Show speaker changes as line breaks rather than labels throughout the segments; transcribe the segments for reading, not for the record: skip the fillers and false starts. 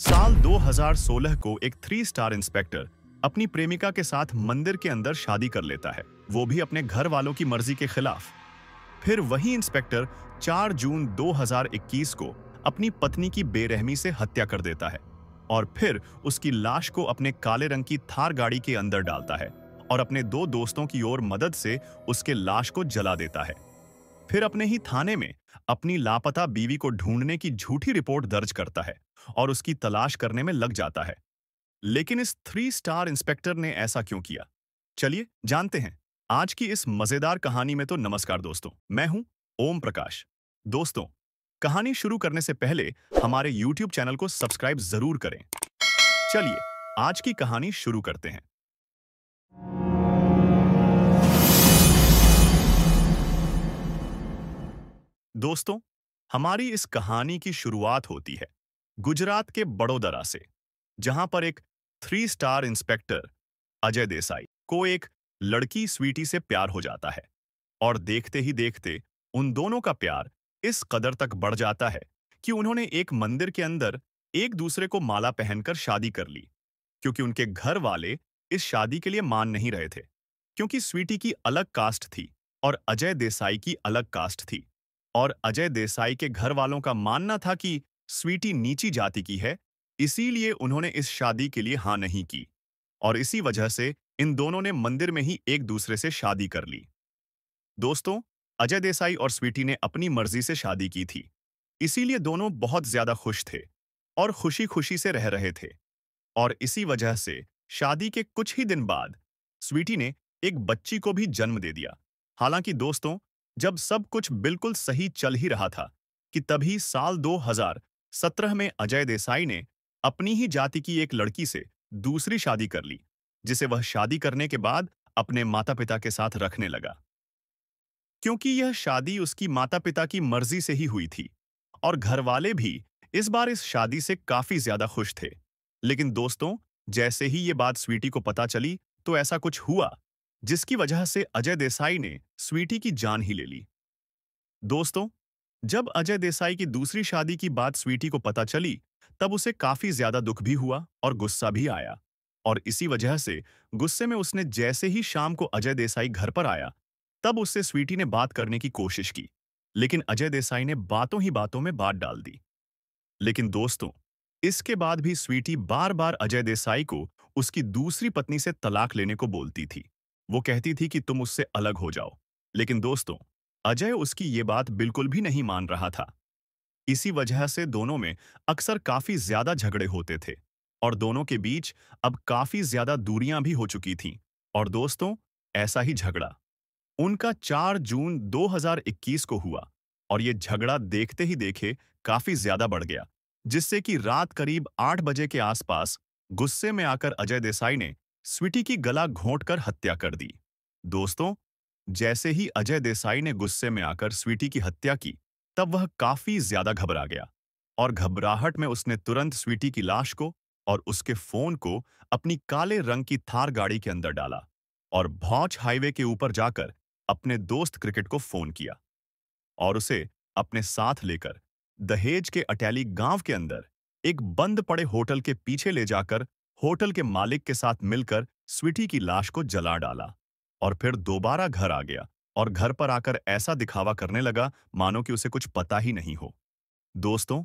साल 2016 को एक 3 स्टार इंस्पेक्टर अपनी प्रेमिका के साथ मंदिर के अंदर शादी कर लेता है, वो भी अपने घर वालों की मर्जी के खिलाफ। फिर वही इंस्पेक्टर 4 जून 2021 को अपनी पत्नी की बेरहमी से हत्या कर देता है और फिर उसकी लाश को अपने काले रंग की थार गाड़ी के अंदर डालता है और अपने 2 दोस्तों की ओर मदद से उसके लाश को जला देता है। फिर अपने ही थाने में अपनी लापता बीवी को ढूंढने की झूठी रिपोर्ट दर्ज करता है और उसकी तलाश करने में लग जाता है। लेकिन इस 3 स्टार इंस्पेक्टर ने ऐसा क्यों किया? चलिए जानते हैं आज की इस मजेदार कहानी में। तो नमस्कार दोस्तों, मैं हूं ओम प्रकाश। दोस्तों, कहानी शुरू करने से पहले हमारे YouTube चैनल को सब्सक्राइब जरूर करें। चलिए आज की कहानी शुरू करते हैं। दोस्तों, हमारी इस कहानी की शुरुआत होती है गुजरात के बड़ोदरा से, जहां पर एक 3 स्टार इंस्पेक्टर अजय देसाई को एक लड़की स्वीटी से प्यार हो जाता है और देखते ही देखते उन दोनों का प्यार इस कदर तक बढ़ जाता है कि उन्होंने एक मंदिर के अंदर एक दूसरे को माला पहनकर शादी कर ली, क्योंकि उनके घर वाले इस शादी के लिए मान नहीं रहे थे, क्योंकि स्वीटी की अलग कास्ट थी और अजय देसाई की अलग कास्ट थी। और अजय देसाई के घर वालों का मानना था कि स्वीटी नीची जाति की है, इसीलिए उन्होंने इस शादी के लिए हाँ नहीं की और इसी वजह से इन दोनों ने मंदिर में ही एक दूसरे से शादी कर ली। दोस्तों, अजय देसाई और स्वीटी ने अपनी मर्जी से शादी की थी, इसीलिए दोनों बहुत ज्यादा खुश थे और खुशी खुशी से रह रहे थे। और इसी वजह से शादी के कुछ ही दिन बाद स्वीटी ने एक बच्ची को भी जन्म दे दिया। हालांकि दोस्तों, जब सब कुछ बिल्कुल सही चल ही रहा था कि तभी साल 2017 में अजय देसाई ने अपनी ही जाति की एक लड़की से दूसरी शादी कर ली, जिसे वह शादी करने के बाद अपने माता पिता के साथ रखने लगा, क्योंकि यह शादी उसकी माता पिता की मर्जी से ही हुई थी और घर वाले भी इस बार इस शादी से काफी ज्यादा खुश थे। लेकिन दोस्तों, जैसे ही ये बात स्वीटी को पता चली तो ऐसा कुछ हुआ जिसकी वजह से अजय देसाई ने स्वीटी की जान ही ले ली। दोस्तों, जब अजय देसाई की दूसरी शादी की बात स्वीटी को पता चली, तब उसे काफी ज्यादा दुख भी हुआ और गुस्सा भी आया। और इसी वजह से गुस्से में उसने जैसे ही शाम को अजय देसाई घर पर आया, तब उससे स्वीटी ने बात करने की कोशिश की, लेकिन अजय देसाई ने बातों ही बातों में बात डाल दी। लेकिन दोस्तों, इसके बाद भी स्वीटी बार बार अजय देसाई को उसकी दूसरी पत्नी से तलाक लेने को बोलती थी। वो कहती थी कि तुम उससे अलग हो जाओ। लेकिन दोस्तों, अजय उसकी ये बात बिल्कुल भी नहीं मान रहा था। इसी वजह से दोनों में अक्सर काफी ज्यादा झगड़े होते थे और दोनों के बीच अब काफी ज्यादा दूरियां भी हो चुकी थीं। और दोस्तों, ऐसा ही झगड़ा उनका 4 जून 2021 को हुआ और ये झगड़ा देखते ही देखे काफी ज्यादा बढ़ गया, जिससे कि रात करीब 8 बजे के आसपास गुस्से में आकर अजय देसाई ने स्वीटी की गला घोंटकर हत्या कर दी। दोस्तों, जैसे ही अजय देसाई ने गुस्से में आकर स्वीटी की हत्या की, तब वह काफी ज्यादा घबरा गया और घबराहट में उसने तुरंत स्वीटी की लाश को और उसके फोन को अपनी काले रंग की थार गाड़ी के अंदर डाला और भौच हाईवे के ऊपर जाकर अपने दोस्त क्रिकेट को फोन किया और उसे अपने साथ लेकर दहेज के अटैली गांव के अंदर एक बंद पड़े होटल के पीछे ले जाकर होटल के मालिक के साथ मिलकर स्वीटी की लाश को जला डाला और फिर दोबारा घर आ गया और घर पर आकर ऐसा दिखावा करने लगा मानो कि उसे कुछ पता ही नहीं हो। दोस्तों,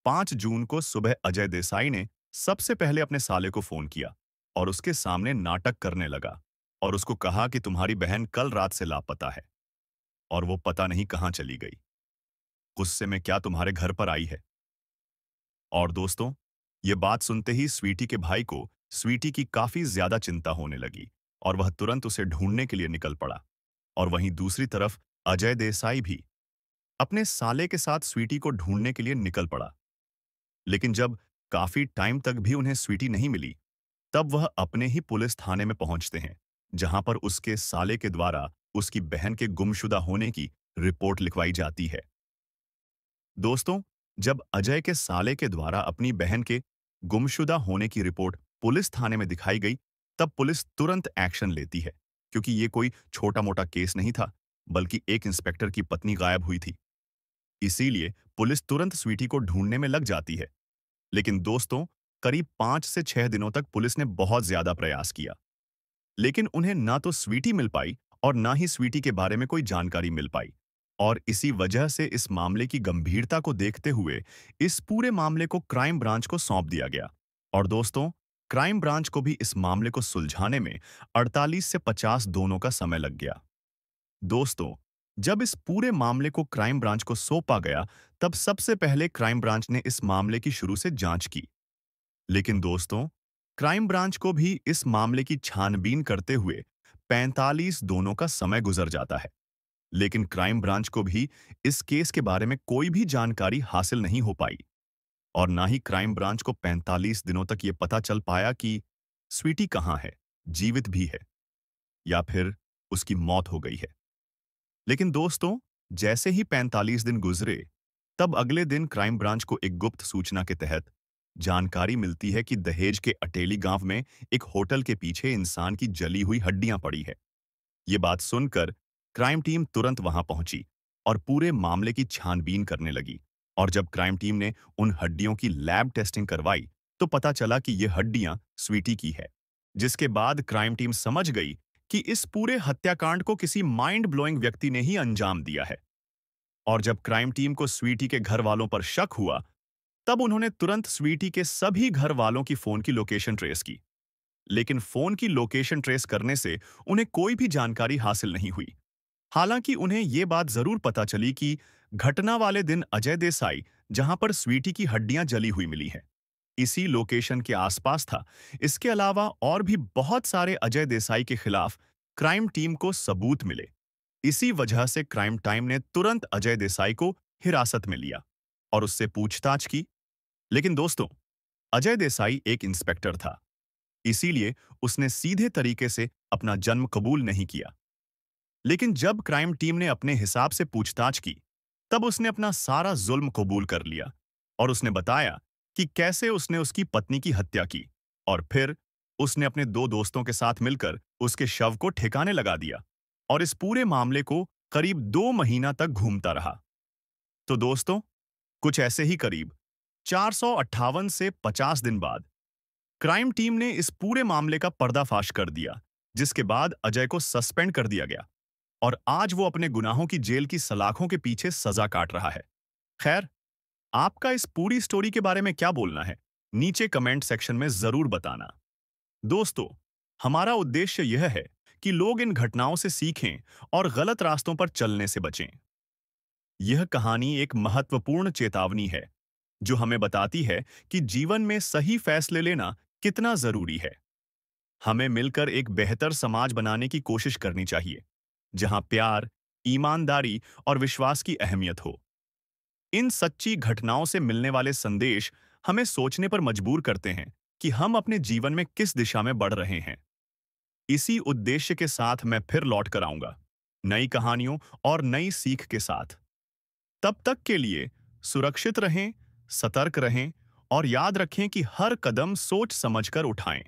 5 जून को सुबह अजय देसाई ने सबसे पहले अपने साले को फोन किया और उसके सामने नाटक करने लगा और उसको कहा कि तुम्हारी बहन कल रात से लापता है और वो पता नहीं कहां चली गई। गुस्से में क्या तुम्हारे घर पर आई है। और दोस्तों, ये बात सुनते ही स्वीटी के भाई को स्वीटी की काफी ज्यादा चिंता होने लगी और वह तुरंत उसे ढूंढने के लिए निकल पड़ा। और वहीं दूसरी तरफ अजय देसाई भी अपने साले के साथ स्वीटी को ढूंढने के लिए निकल पड़ा। लेकिन जब काफी टाइम तक भी उन्हें स्वीटी नहीं मिली, तब वह अपने ही पुलिस थाने में पहुंचते हैं, जहां पर उसके साले के द्वारा उसकी बहन के गुमशुदा होने की रिपोर्ट लिखवाई जाती है। दोस्तों, जब अजय के साले के द्वारा अपनी बहन के गुमशुदा होने की रिपोर्ट पुलिस थाने में दिखाई गई, तब पुलिस तुरंत एक्शन लेती है, क्योंकि ये कोई छोटा-मोटा केस नहीं था, बल्कि एक इंस्पेक्टर की पत्नी गायब हुई थी। इसीलिए पुलिस तुरंत स्वीटी को ढूंढने में लग जाती है। लेकिन दोस्तों, करीब 5 से 6 दिनों तक पुलिस ने बहुत ज्यादा प्रयास किया, लेकिन उन्हें ना तो स्वीटी मिल पाई और ना ही स्वीटी के बारे में कोई जानकारी मिल पाई। और इसी वजह से इस मामले की गंभीरता को देखते हुए इस पूरे मामले को क्राइम ब्रांच को सौंप दिया गया। और दोस्तों, क्राइम ब्रांच को भी इस मामले को सुलझाने में 48 से 50 दोनों का समय लग गया। दोस्तों, जब इस पूरे मामले को क्राइम ब्रांच को सौंपा गया, तब सबसे पहले क्राइम ब्रांच ने इस मामले की शुरू से जांच की। लेकिन दोस्तों, क्राइम ब्रांच को भी इस मामले की छानबीन करते हुए 45 दोनों का समय गुजर जाता है। लेकिन क्राइम ब्रांच को भी इस केस के बारे में कोई भी जानकारी हासिल नहीं हो पाई, और ना ही क्राइम ब्रांच को 45 दिनों तक ये पता चल पाया कि स्वीटी कहाँ है, जीवित भी है या फिर उसकी मौत हो गई है। लेकिन दोस्तों, जैसे ही 45 दिन गुजरे, तब अगले दिन क्राइम ब्रांच को एक गुप्त सूचना के तहत जानकारी मिलती है कि दहेज के अटेली गांव में एक होटल के पीछे इंसान की जली हुई हड्डियां पड़ी है। ये बात सुनकर क्राइम टीम तुरंत वहां पहुंची और पूरे मामले की छानबीन करने लगी। और जब क्राइम टीम ने उन हड्डियों की लैब टेस्टिंग करवाई, तो पता चला कि ये हड्डियां स्वीटी की है। जिसके बाद क्राइम टीम समझ गई कि इस पूरे हत्याकांड को किसी माइंड ब्लोइंग व्यक्ति ने ही अंजाम दिया है। और जब क्राइम टीम को स्वीटी के घर वालों पर शक हुआ, तब उन्होंने तुरंत स्वीटी के सभी घर वालों की फोन की लोकेशन ट्रेस की। लेकिन फोन की लोकेशन ट्रेस करने से उन्हें कोई भी जानकारी हासिल नहीं हुई। हालांकि उन्हें यह बात जरूर पता चली कि घटना वाले दिन अजय देसाई, जहां पर स्वीटी की हड्डियां जली हुई मिली हैं, इसी लोकेशन के आसपास था। इसके अलावा और भी बहुत सारे अजय देसाई के खिलाफ क्राइम टीम को सबूत मिले। इसी वजह से क्राइम टाइम ने तुरंत अजय देसाई को हिरासत में लिया और उससे पूछताछ की। लेकिन दोस्तों, अजय देसाई एक इंस्पेक्टर था, इसीलिए उसने सीधे तरीके से अपना जन्म कबूल नहीं किया। लेकिन जब क्राइम टीम ने अपने हिसाब से पूछताछ की, तब उसने अपना सारा जुल्म कबूल कर लिया और उसने बताया कि कैसे उसने उसकी पत्नी की हत्या की, और फिर उसने अपने 2 दोस्तों के साथ मिलकर उसके शव को ठिकाने लगा दिया और इस पूरे मामले को करीब 2 महीना तक घूमता रहा। तो दोस्तों, कुछ ऐसे ही करीब 458 से 50 दिन बाद क्राइम टीम ने इस पूरे मामले का पर्दाफाश कर दिया, जिसके बाद अजय को सस्पेंड कर दिया गया और आज वो अपने गुनाहों की जेल की सलाखों के पीछे सजा काट रहा है। खैर, आपका इस पूरी स्टोरी के बारे में क्या बोलना है? नीचे कमेंट सेक्शन में जरूर बताना। दोस्तों, हमारा उद्देश्य यह है कि लोग इन घटनाओं से सीखें और गलत रास्तों पर चलने से बचें। यह कहानी एक महत्वपूर्ण चेतावनी है, जो हमें बताती है कि जीवन में सही फैसले लेना कितना जरूरी है। हमें मिलकर एक बेहतर समाज बनाने की कोशिश करनी चाहिए, जहां प्यार, ईमानदारी और विश्वास की अहमियत हो। इन सच्ची घटनाओं से मिलने वाले संदेश हमें सोचने पर मजबूर करते हैं कि हम अपने जीवन में किस दिशा में बढ़ रहे हैं। इसी उद्देश्य के साथ मैं फिर लौट कर आऊंगा, नई कहानियों और नई सीख के साथ। तब तक के लिए सुरक्षित रहें, सतर्क रहें और याद रखें कि हर कदम सोच समझकर उठाएं।